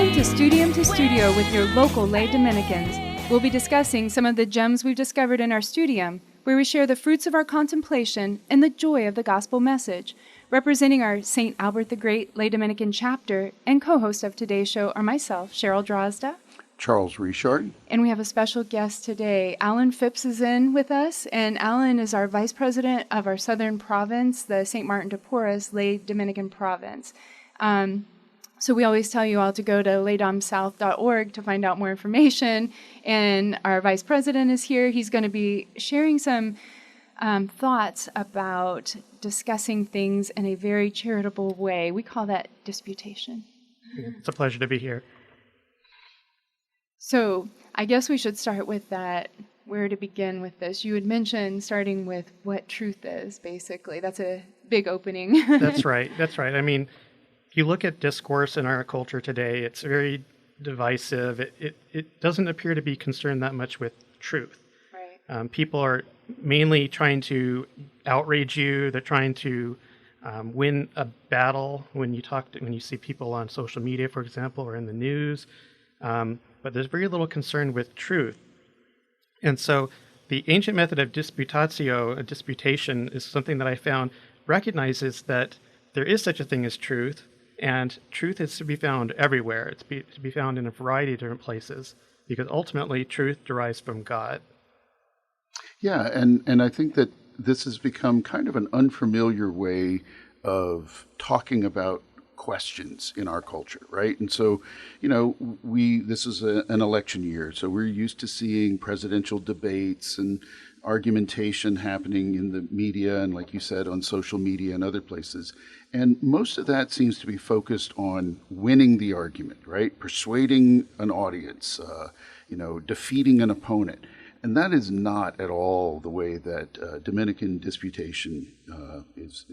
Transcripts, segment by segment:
Welcome to Studio with your local lay Dominicans. We'll be discussing some of the gems we've discovered in our studium, where we share the fruits of our contemplation and the joy of the gospel message. Representing our St. Albert the Great Lay Dominican chapter and co-host of today's show are myself, Cheryl Drozda. Charles Richard. And we have a special guest today. Alan Phipps is in with us, and Alan is our vice president of our southern province, the St. Martin de Porres Lay Dominican province. So we always tell you all to go to laydomsouth.org to find out more information. And our vice president is here. He's going to be sharing some thoughts about discussing things in a very charitable way. We call that disputation. It's a pleasure to be here. So I guess we should start with that, where to begin with this. You had mentioned starting with what truth is, basically. That's a big opening. That's right. I mean, if you look at discourse in our culture today, it's very divisive. It doesn't appear to be concerned that much with truth. Right. People are mainly trying to outrage you. They're trying to win a battle when you see people on social media, for example, or in the news. But there's very little concern with truth. And so the ancient method of disputatio, a disputation, is something that I found recognizes that there is such a thing as truth, and truth is to be found everywhere. It's to be found in a variety of different places, because ultimately truth derives from God. Yeah, and I think that this has become kind of an unfamiliar way of talking about questions in our culture, right? And so, this is an election year, so we're used to seeing presidential debates and argumentation happening in the media and, like you said, on social media and other places. And most of that seems to be focused on winning the argument, right? Persuading an audience, defeating an opponent. And that is not at all the way that Dominican disputation is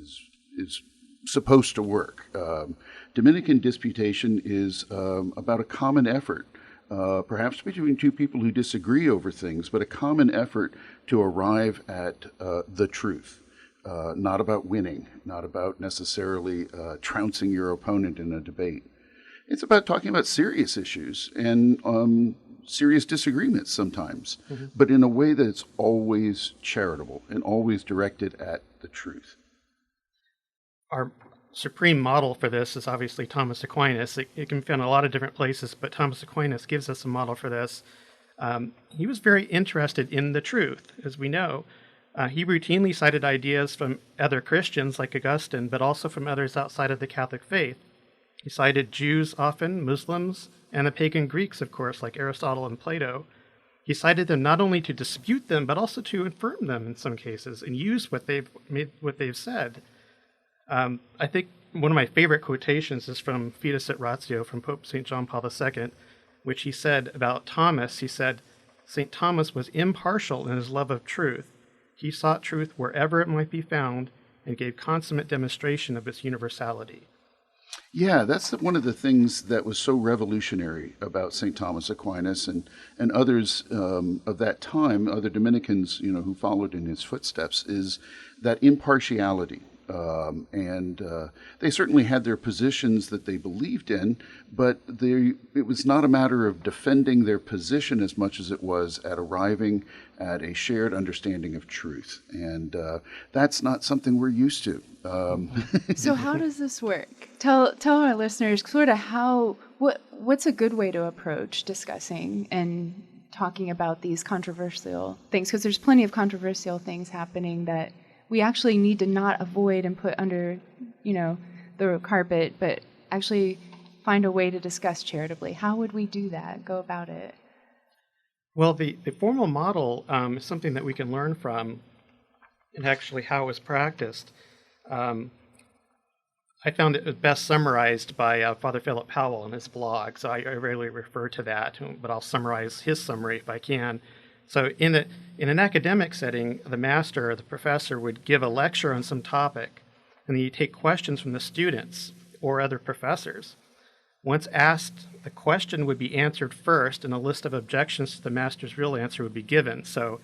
supposed to work. Dominican disputation is about a common effort, perhaps between two people who disagree over things, but a common effort to arrive at the truth. Not about winning, not about necessarily trouncing your opponent in a debate. It's about talking about serious issues and serious disagreements sometimes, but in a way that's always charitable and always directed at the truth. Our supreme model for this is obviously Thomas Aquinas. It can be found in a lot of different places, but Thomas Aquinas gives us a model for this. He was very interested in the truth, as we know. He routinely cited ideas from other Christians like Augustine, but also from others outside of the Catholic faith. He cited Jews often, Muslims, and the pagan Greeks, of course, like Aristotle and Plato. He cited them not only to dispute them, but also to affirm them in some cases and use what they've said. I think one of my favorite quotations is from Fides et Ratio from Pope St. John Paul II, which he said about Thomas. He said, St. Thomas was impartial in his love of truth. He sought truth wherever it might be found and gave consummate demonstration of its universality. Yeah, that's one of the things that was so revolutionary about St. Thomas Aquinas and others of that time, other Dominicans, who followed in his footsteps, is that impartiality. They certainly had their positions that they believed in, but it was not a matter of defending their position as much as it was at arriving at a shared understanding of truth. And that's not something we're used to. So how does this work? Tell our listeners sort of what's a good way to approach discussing and talking about these controversial things, because there's plenty of controversial things happening that we actually need to not avoid and put under, the carpet, but actually find a way to discuss charitably. How would we do that? Go about it? Well, the formal model is something that we can learn from, and actually how it was practiced. I found it best summarized by Father Philip Powell in his blog, so I rarely refer to that, but I'll summarize his summary if I can. So in an academic setting, the master or the professor would give a lecture on some topic, and then you take questions from the students or other professors. Once asked, the question would be answered first, and a list of objections to the master's real answer would be given. So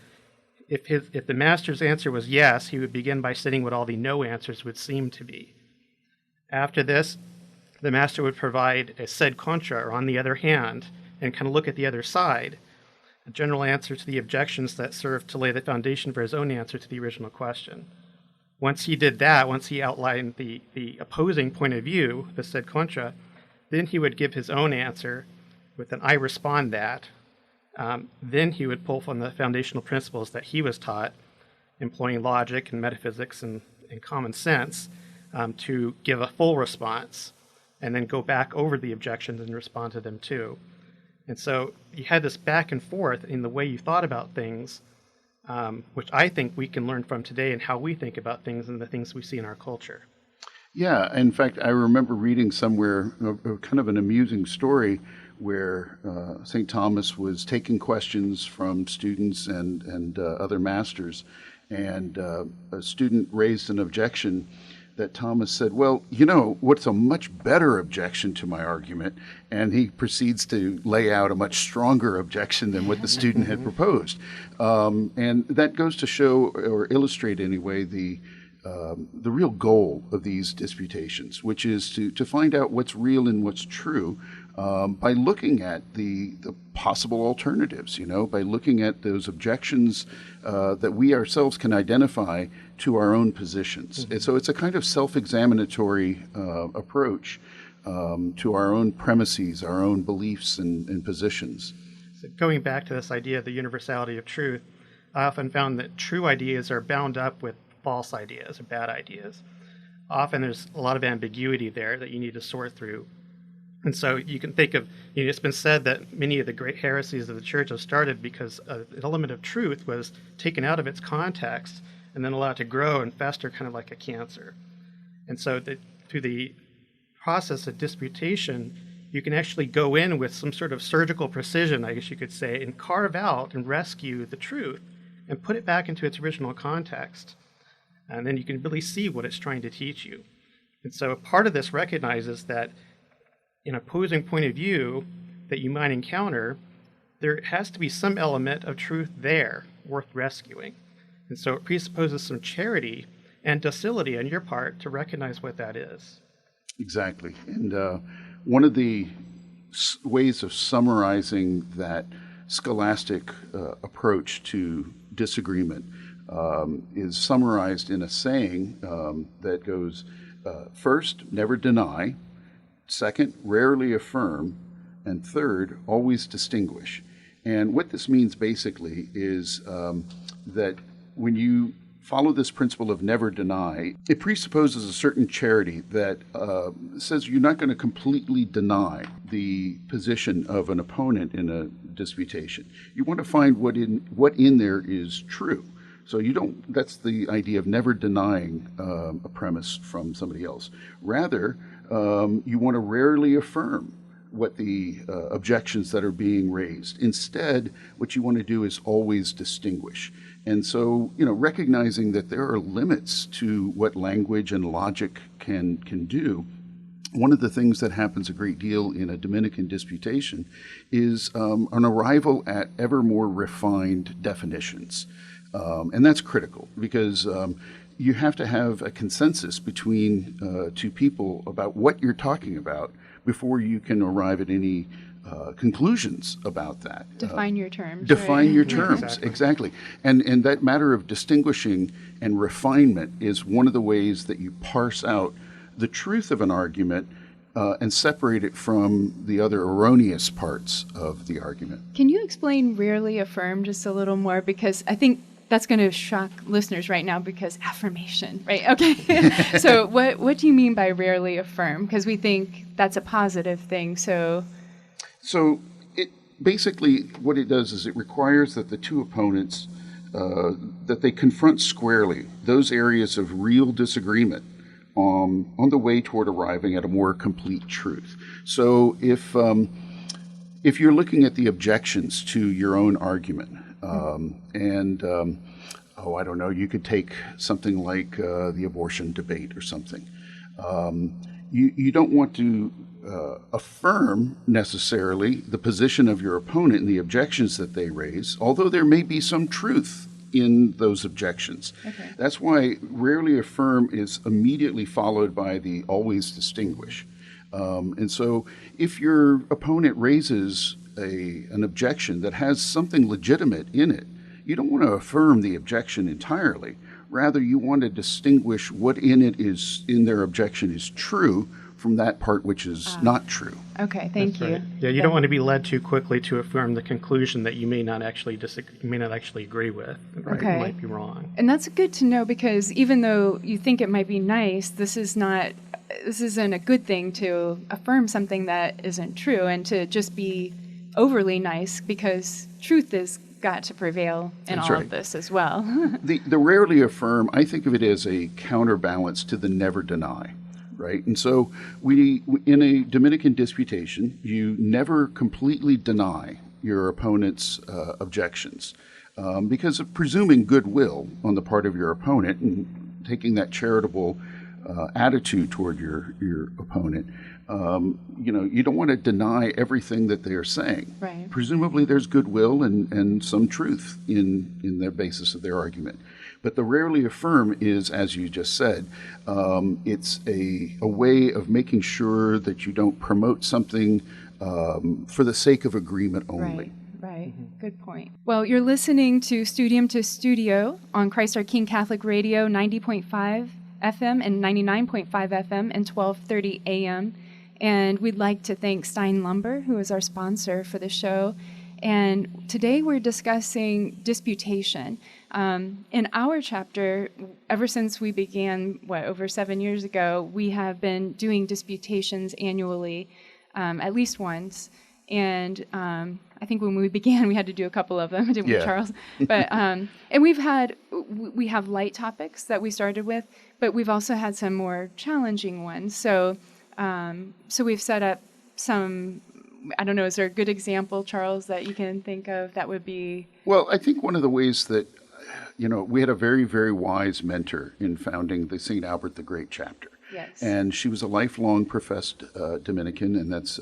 if the master's answer was yes, he would begin by stating what all the no answers would seem to be. After this, the master would provide a sed contra, or on the other hand, and kind of look at the other side, a general answer to the objections that served to lay the foundation for his own answer to the original question. Once he did that, once he outlined the opposing point of view, the sed contra, then he would give his own answer with an I respond that. Then he would pull from the foundational principles that he was taught, employing logic and metaphysics and common sense, to give a full response, and then go back over the objections and respond to them too. And so you had this back and forth in the way you thought about things, which I think we can learn from today and how we think about things and the things we see in our culture. Yeah, in fact, I remember reading somewhere kind of an amusing story where St. Thomas was taking questions from students and other masters, and a student raised an objection that Thomas said, well, you know, what's a much better objection to my argument? And he proceeds to lay out a much stronger objection than what the student had proposed. And that goes to show or illustrate anyway the real goal of these disputations, which is to find out what's real and what's true by looking at the possible alternatives, you know, by looking at those objections that we ourselves can identify to our own positions. Mm-hmm. And so it's a kind of self-examinatory approach to our own premises, our own beliefs and positions. So going back to this idea of the universality of truth, I often found that true ideas are bound up with false ideas or bad ideas. Often there's a lot of ambiguity there that you need to sort through. And so you can think of, you know, it's been said that many of the great heresies of the church have started because an element of truth was taken out of its context and then allowed to grow and fester kind of like a cancer. And so through the process of disputation, you can actually go in with some sort of surgical precision, I guess you could say, and carve out and rescue the truth and put it back into its original context. And then you can really see what it's trying to teach you. And so part of this recognizes that in opposing point of view that you might encounter, there has to be some element of truth there worth rescuing. And so it presupposes some charity and docility on your part to recognize what that is. Exactly. And one of the ways of summarizing that scholastic approach to disagreement is summarized in a saying that goes, first, never deny; second, rarely affirm; and third, always distinguish. And what this means basically is that when you follow this principle of never deny, it presupposes a certain charity that says you're not going to completely deny the position of an opponent in a disputation. You want to find what in there is true. So you don't, that's the idea of never denying a premise from somebody else. Rather, you want to rarely affirm what the objections that are being raised. Instead, what you want to do is always distinguish. And so, you know, recognizing that there are limits to what language and logic can do, one of the things that happens a great deal in a Dominican disputation is an arrival at ever more refined definitions. And that's critical because you have to have a consensus between two people about what you're talking about before you can arrive at any conclusions about that. Define your terms. Define right? your terms, exactly. And that matter of distinguishing and refinement is one of the ways that you parse out the truth of an argument and separate it from the other erroneous parts of the argument. Can you explain rarely affirm just a little more? Because I think that's going to shock listeners right now because affirmation, right? Okay. So what do you mean by rarely affirm? Because we think that's a positive thing. So it basically what it does is it requires that the two opponents, that they confront squarely those areas of real disagreement on the way toward arriving at a more complete truth. So if you're looking at the objections to your own argument, I don't know, you could take something like the abortion debate or something. You don't want to affirm necessarily the position of your opponent and the objections that they raise, although there may be some truth in those objections. Okay. That's why rarely affirm is immediately followed by the always distinguish. And so if your opponent raises an objection that has something legitimate in it, you don't want to affirm the objection entirely. Rather, you want to distinguish what in their objection is true from that part which is not true. Okay, thank you. Right. Yeah, you don't want to be led too quickly to affirm the conclusion that you may not actually agree with. Right? Okay. You might be wrong. And that's good to know, because even though you think it might be nice, this isn't a good thing to affirm something that isn't true, and to just be overly nice, because truth has got to prevail in That's all right. of this as well. The rarely affirm, I think of it as a counterbalance to the never deny. Right? And so we in a Dominican disputation, you never completely deny your opponent's objections, because of presuming goodwill on the part of your opponent and taking that charitable attitude toward your opponent. You don't want to deny everything that they are saying. Right. Presumably there's goodwill and some truth in the basis of their argument. But the rarely affirm is, as you just said, it's a way of making sure that you don't promote something for the sake of agreement only. Right. Good point. Well, you're listening to Studium to Studio on Christ Our King Catholic Radio, 90.5 FM and 99.5 FM and 12:30 a.m. And we'd like to thank Stein Lumber, who is our sponsor for the show. And today we're discussing disputation. In our chapter, ever since we began, over 7 years ago, we have been doing disputations annually, at least once. And I think when we began, we had to do a couple of them, didn't we, Charles? But and we have light topics that we started with, but we've also had some more challenging ones. So we've set up some. I don't know, is there a good example, Charles, that you can think of that would be? Well, I think one of the ways that, we had a very, very wise mentor in founding the St. Albert the Great chapter. Yes. And she was a lifelong professed Dominican, and that's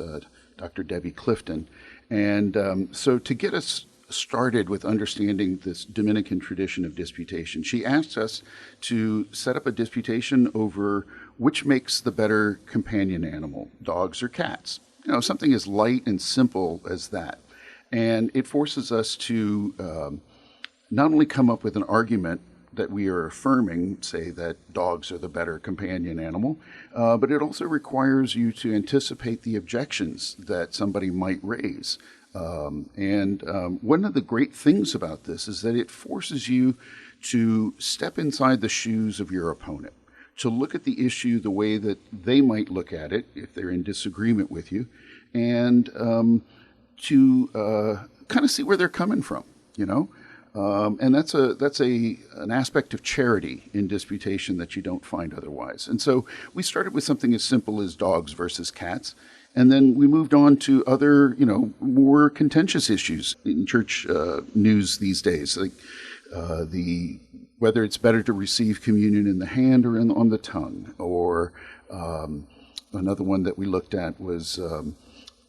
Dr. Debbie Clifton. And so to get us started with understanding this Dominican tradition of disputation, she asked us to set up a disputation over which makes the better companion animal, dogs or cats. Something as light and simple as that. And it forces us to not only come up with an argument that we are affirming, say that dogs are the better companion animal, but it also requires you to anticipate the objections that somebody might raise. And one of the great things about this is that it forces you to step inside the shoes of your opponent, to look at the issue the way that they might look at it if they're in disagreement with you, and to kind of see where they're coming from, and that's an aspect of charity in disputation that you don't find otherwise. And so we started with something as simple as dogs versus cats, and then we moved on to other, more contentious issues in church news these days, like whether it's better to receive communion in the hand or on the tongue, or another one that we looked at was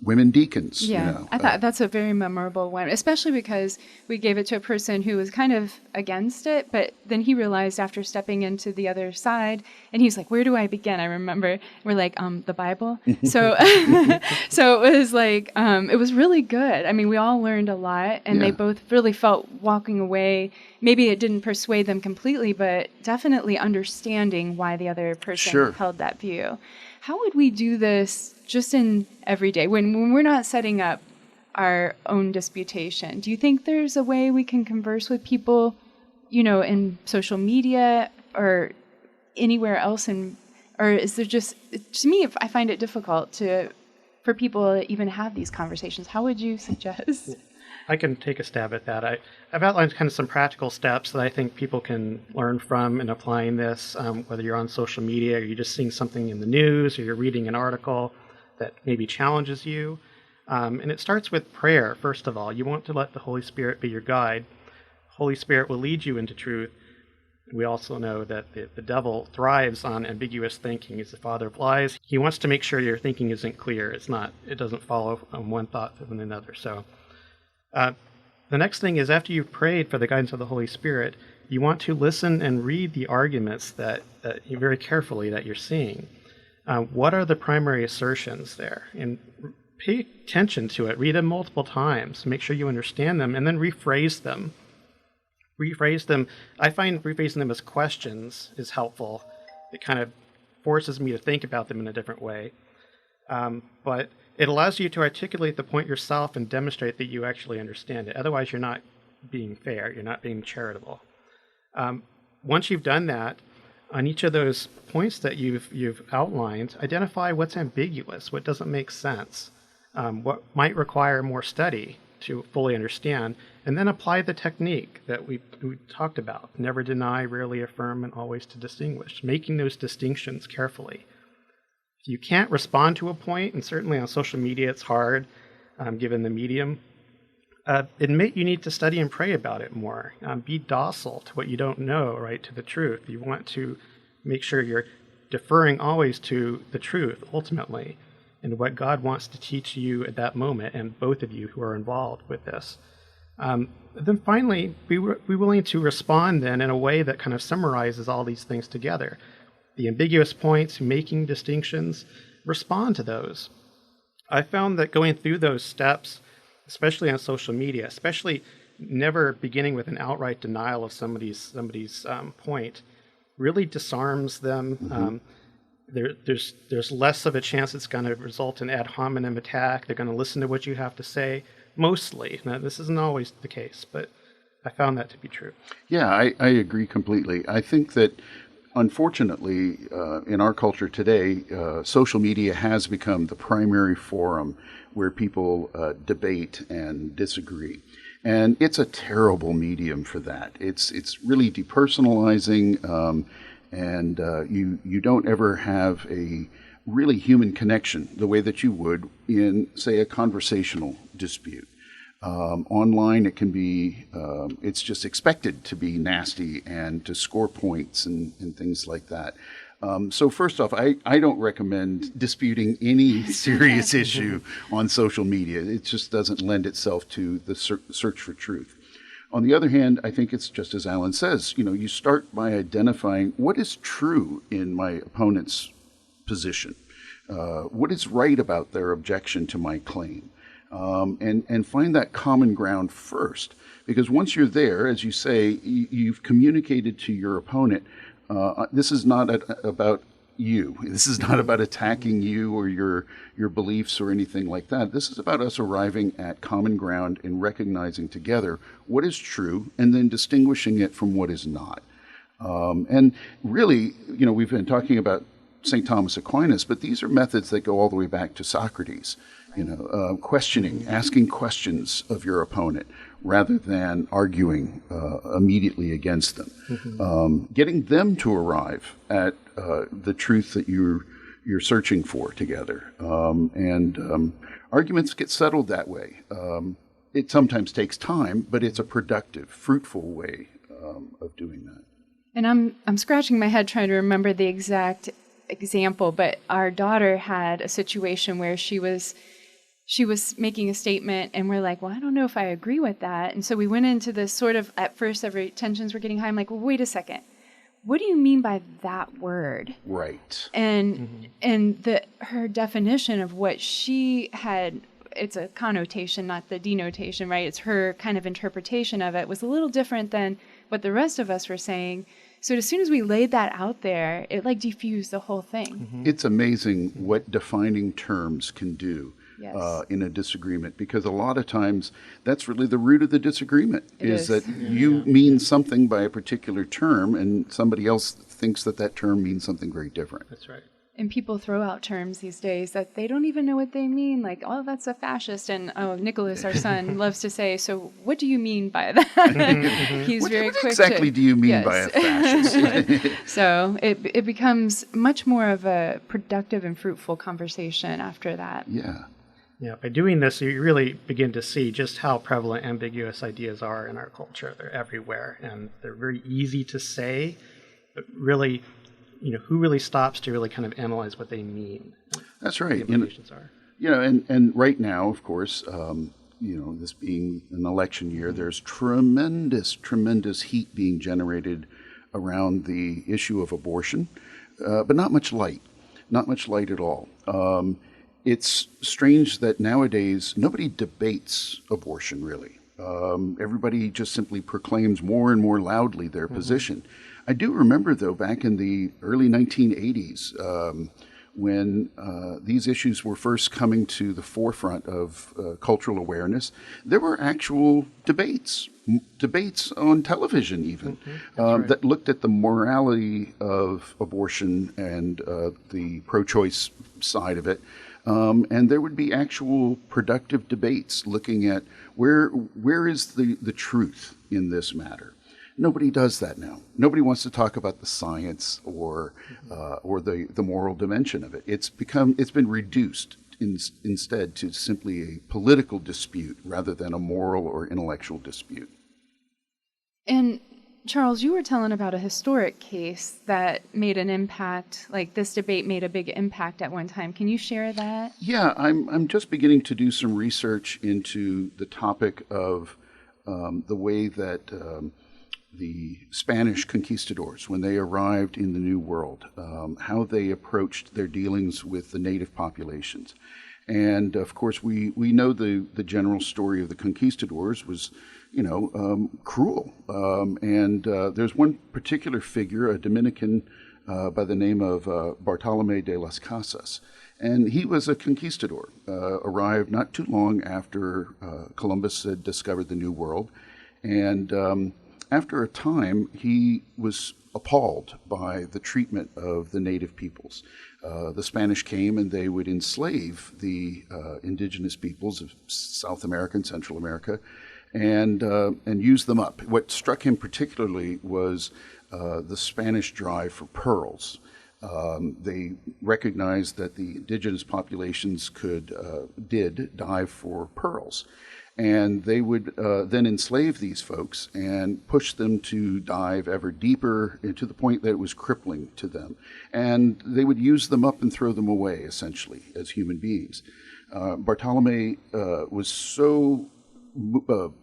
women deacons. Yeah, I thought that's a very memorable one, especially because we gave it to a person who was kind of against it, but then he realized after stepping into the other side, and he's like, where do I begin? I remember we're like, the Bible. So so it was like, it was really good. I mean, we all learned a lot, and they both really felt walking away. Maybe it didn't persuade them completely, but definitely understanding why the other person held that view. How would we do this just in every day when we're not setting up our own disputation? Do you think there's a way we can converse with people, in social media or anywhere else? Or is there just, to me, I find it difficult for people to even have these conversations. How would you suggest? I can take a stab at that. I've outlined kind of some practical steps that I think people can learn from in applying this, whether you're on social media or you're just seeing something in the news or you're reading an article that maybe challenges you. And it starts with prayer, first of all. You want to let the Holy Spirit be your guide. Holy Spirit will lead you into truth. We also know that the devil thrives on ambiguous thinking. He's the father of lies. He wants to make sure your thinking isn't clear. It doesn't follow from one thought to another. So the next thing is, after you've prayed for the guidance of the Holy Spirit, you want to listen and read the arguments that you very carefully that you're seeing. What are the primary assertions there? And pay attention to it. Read them multiple times. Make sure you understand them, and then rephrase them. I find rephrasing them as questions is helpful. It kind of forces me to think about them in a different way. But it allows you to articulate the point yourself and demonstrate that you actually understand it. Otherwise, you're not being fair. You're not being charitable. Once you've done that, on each of those points that you've outlined, identify what's ambiguous, what doesn't make sense, what might require more study to fully understand, and then apply the technique that we talked about. Never deny, rarely affirm, and always to distinguish, making those distinctions carefully. If you can't respond to a point, and certainly on social media it's hard, given the medium, admit you need to study and pray about it more. Be docile to what you don't know, right, to the truth. You want to make sure you're deferring always to the truth, ultimately, and what God wants to teach you at that moment, and both of you who are involved with this. Then finally, be willing to respond then in a way that kind of summarizes all these things together. The ambiguous points, making distinctions, respond to those. I found that going through those steps, especially on social media, especially never beginning with an outright denial of somebody's point, really disarms them. There's less of a chance it's going to result in ad hominem attack. They're going to listen to what you have to say, mostly. Now, this isn't always the case, but I found that to be true. Yeah, I agree completely. I think that, unfortunately, in our culture today, social media has become the primary forum where people debate and disagree. And it's a terrible medium for that. It's really depersonalizing, and you don't ever have a really human connection the way that you would in, say, a conversational dispute. Online, it can be, it's just expected to be nasty and to score points and things like that. So first off, I don't recommend disputing any serious issue on social media. It just doesn't lend itself to the search for truth. On the other hand, I think it's just as Alan says, you start by identifying what is true in my opponent's position, what is right about their objection to my claim. And find that common ground first. Because once you're there, as you say, you've communicated to your opponent, this is not about you. This is not about attacking you or your beliefs or anything like that. This is about us arriving at common ground and recognizing together what is true and then distinguishing it from what is not. And really, we've been talking about St. Thomas Aquinas, but these are methods that go all the way back to Socrates. Questioning, asking questions of your opponent rather than arguing immediately against them. Getting them to arrive at the truth that you're searching for together. And arguments get settled that way. It sometimes takes time, but it's a productive, fruitful way of doing that. And I'm scratching my head trying to remember the exact example, but our daughter had a situation where she was making a statement, and we're like, well, I don't know if I agree with that. And so we went into this sort of, at first, every tensions were getting high. I'm like, well, wait a second. What do you mean by that word? Right. And her definition of what she had, it's a connotation, not the denotation, right? It's her kind of interpretation of it was a little different than what the rest of us were saying. So as soon as we laid that out there, it diffused the whole thing. It's amazing what defining terms can do. Yes. In a disagreement, because a lot of times that's really the root of the disagreement is that you mean something by a particular term and somebody else thinks that term means something very different. That's right. And people throw out terms these days that they don't even know what they mean, like, oh, that's a fascist. And Nicholas, our son, loves to say, so what do you mean by that? He's very quick to... What exactly do you mean by a fascist? So it becomes much more of a productive and fruitful conversation after that. Yeah. Yeah, by doing this, you really begin to see just how prevalent ambiguous ideas are in our culture. They're everywhere, and they're very easy to say, but really, who really stops to really kind of analyze what they mean? That's right. The implications are. And right now, of course, this being an election year, there's tremendous heat being generated around the issue of abortion, but not much light. not much light at all. It's strange that nowadays nobody debates abortion, really. Everybody just simply proclaims more and more loudly their position. I do remember, though, back in the early 1980s, when these issues were first coming to the forefront of cultural awareness, there were actual debates on television even, that looked at the morality of abortion and the pro-choice side of it. And there would be actual productive debates looking at where is the truth in this matter. Nobody does that now. Nobody wants to talk about the science or the moral dimension of it. It's been reduced instead to simply a political dispute rather than a moral or intellectual dispute. And Charles, you were telling about a historic case that made an impact, like this debate made a big impact at one time. Can you share that? Yeah, I'm just beginning to do some research into the topic of the way that the Spanish conquistadors, when they arrived in the New World, how they approached their dealings with the native populations. And of course, we know the general story of the conquistadors was, cruel. And there's one particular figure, a Dominican by the name of Bartolomé de las Casas. And he was a conquistador, arrived not too long after Columbus had discovered the New World. And after a time, he was appalled by the treatment of the native peoples. The Spanish came and they would enslave the indigenous peoples of South America and Central America and use them up. What struck him particularly was the Spanish drive for pearls. They recognized that the indigenous populations did dive for pearls. And they would then enslave these folks and push them to dive ever deeper to the point that it was crippling to them. And they would use them up and throw them away, essentially, as human beings. Bartolomé was so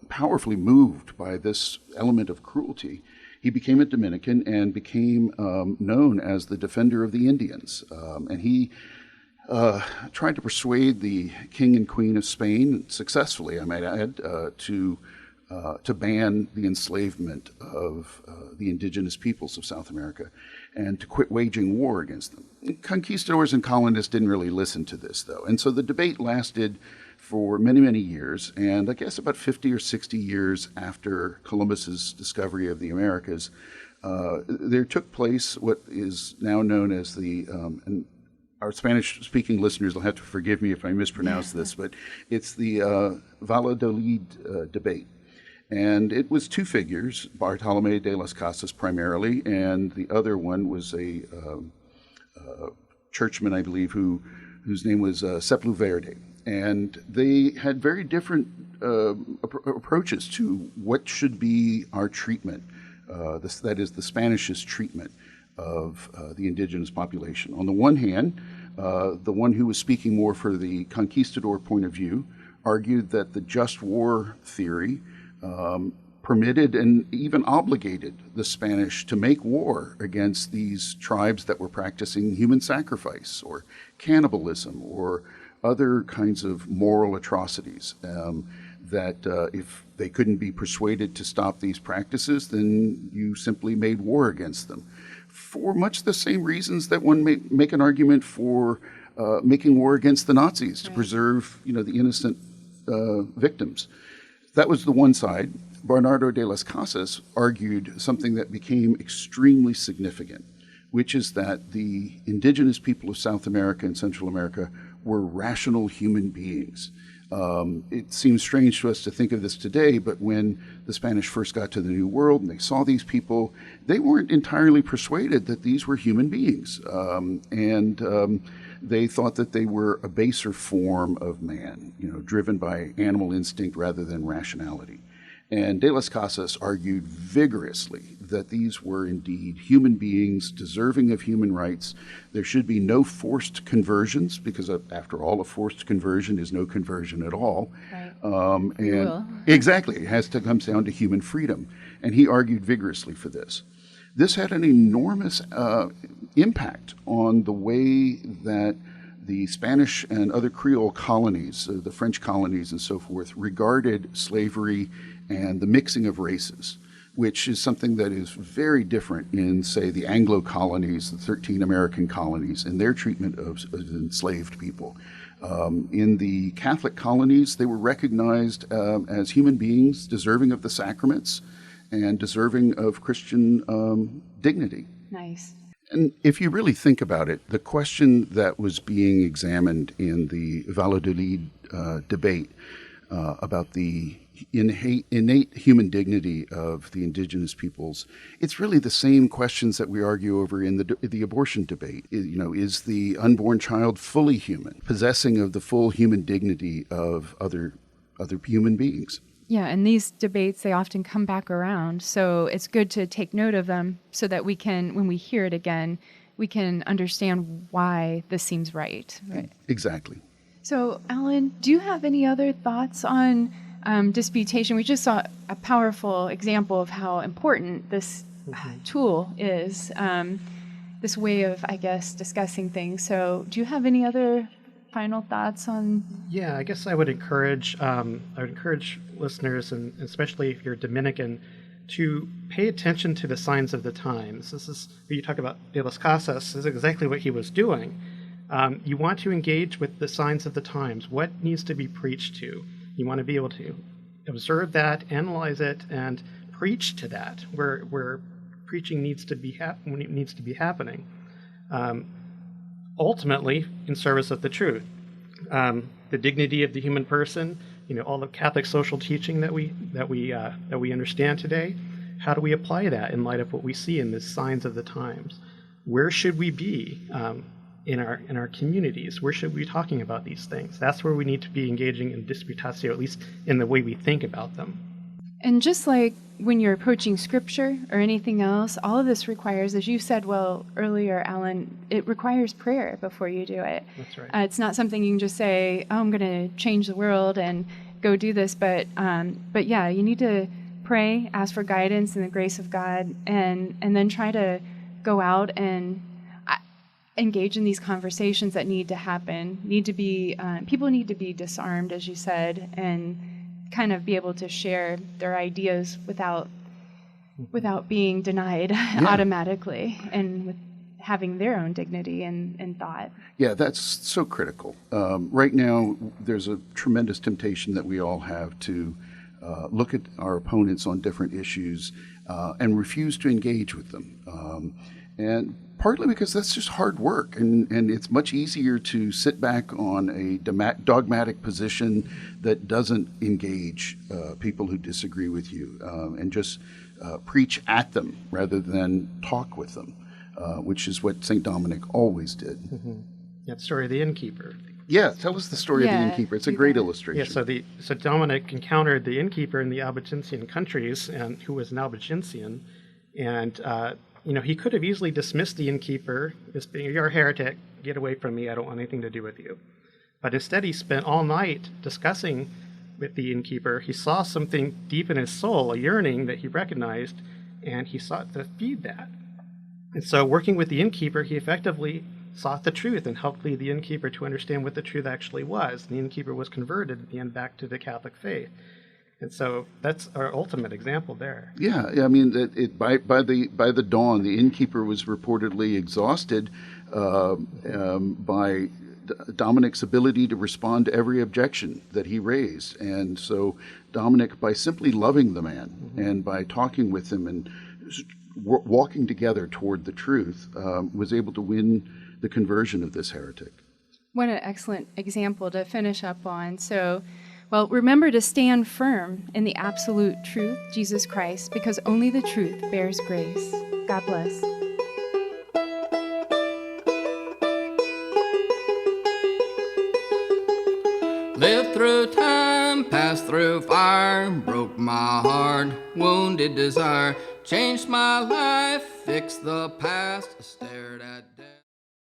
powerfully moved by this element of cruelty, he became a Dominican and became known as the defender of the Indians. And he tried to persuade the king and queen of Spain, successfully, I might add, to ban the enslavement of the indigenous peoples of South America and to quit waging war against them. Conquistadors and colonists didn't really listen to this, though. And so the debate lasted for many, many years. And I guess about 50 or 60 years after Columbus's discovery of the Americas, there took place what is now known as and our Spanish-speaking listeners will have to forgive me if I mispronounce this, but it's the Valladolid debate. And it was two figures, Bartolomé de las Casas primarily, and the other one was a churchman, I believe, whose name was Sepulveda. And they had very different approaches to what should be our treatment, that is the Spanish's treatment of the indigenous population. On the one hand, the one who was speaking more for the conquistador point of view argued that the just war theory permitted and even obligated the Spanish to make war against these tribes that were practicing human sacrifice or cannibalism or other kinds of moral atrocities, that if they couldn't be persuaded to stop these practices, then you simply made war against them. For much the same reasons that one may make an argument for making war against the Nazis to preserve, the innocent victims. That was the one side. Bernardo de las Casas argued something that became extremely significant, which is that the indigenous people of South America and Central America were rational human beings. It seems strange to us to think of this today, but when the Spanish first got to the New World and they saw these people, they weren't entirely persuaded that these were human beings. And they thought that they were a baser form of man, driven by animal instinct rather than rationality. And de las Casas argued vigorously that these were indeed human beings deserving of human rights. There should be no forced conversions, because after all, a forced conversion is no conversion at all. Right. Exactly, it has to come down to human freedom. And he argued vigorously for this. this had an enormous impact on the way that the Spanish and other Creole colonies, the French colonies and so forth, regarded slavery and the mixing of races, which is something that is very different in, say, the Anglo colonies, the 13 American colonies, and their treatment of enslaved people. In the Catholic colonies, they were recognized as human beings deserving of the sacraments and deserving of Christian dignity. Nice. And if you really think about it, the question that was being examined in the Valladolid debate about the innate human dignity of the indigenous peoples, it's really the same questions that we argue over in the abortion debate. Is the unborn child fully human, possessing of the full human dignity of other human beings? Yeah, and these debates, they often come back around. So it's good to take note of them so that we can, when we hear it again, we can understand why this seems right. Exactly. So, Alan, do you have any other thoughts on disputation? We just saw a powerful example of how important this tool is, this way of, I guess, discussing things. So do you have any other final thoughts on? Yeah, I guess I would encourage listeners, and especially if you're Dominican, to pay attention to the signs of the times. This is, when you talk about de las Casas, this is exactly what he was doing. You want to engage with the signs of the times. What needs to be preached to? You want to be able to observe that, analyze it, and preach to that, where preaching needs to be happening. Ultimately, in service of the truth, the dignity of the human person. All the Catholic social teaching that we understand today. How do we apply that in light of what we see in the signs of the times? Where should we be in our communities? Where should we be talking about these things? That's where we need to be engaging in disputatio, at least in the way we think about them. And just like when you're approaching scripture or anything else, all of this requires, as you said well earlier, Alan, it requires prayer before you do it. That's right. It's not something you can just say, oh, I'm going to change the world and go do this. But yeah, you need to pray, ask for guidance and the grace of God, and then try to go out and engage in these conversations that need to happen. People need to be disarmed, as you said, and kind of be able to share their ideas without being denied automatically, and with having their own dignity and thought. Yeah, that's so critical. Right now, there's a tremendous temptation that we all have to look at our opponents on different issues and refuse to engage with them. And partly because that's just hard work, and it's much easier to sit back on a dogmatic position that doesn't engage people who disagree with you, and just preach at them rather than talk with them, which is what St. Dominic always did. Mm-hmm. That story of the innkeeper. Yeah, tell us the story of the innkeeper. It's a great illustration. Yeah, so Dominic encountered the innkeeper in the Albigensian countries, and who was an Albigensian, and he could have easily dismissed the innkeeper as being, you're a heretic, get away from me, I don't want anything to do with you. But instead he spent all night discussing with the innkeeper. He saw something deep in his soul, a yearning that he recognized, and he sought to feed that. And so working with the innkeeper, he effectively sought the truth and helped lead the innkeeper to understand what the truth actually was. And the innkeeper was converted at the end back to the Catholic faith. And so that's our ultimate example there. Yeah, I mean, by the dawn, the innkeeper was reportedly exhausted by Dominic's ability to respond to every objection that he raised. And so Dominic, by simply loving the man and by talking with him and walking together toward the truth, was able to win the conversion of this heretic. What an excellent example to finish up on. So, well, remember to stand firm in the absolute truth, Jesus Christ, because only the truth bears grace. God bless. Lived through time, passed through fire, broke my heart, wounded desire, changed my life, fixed the past.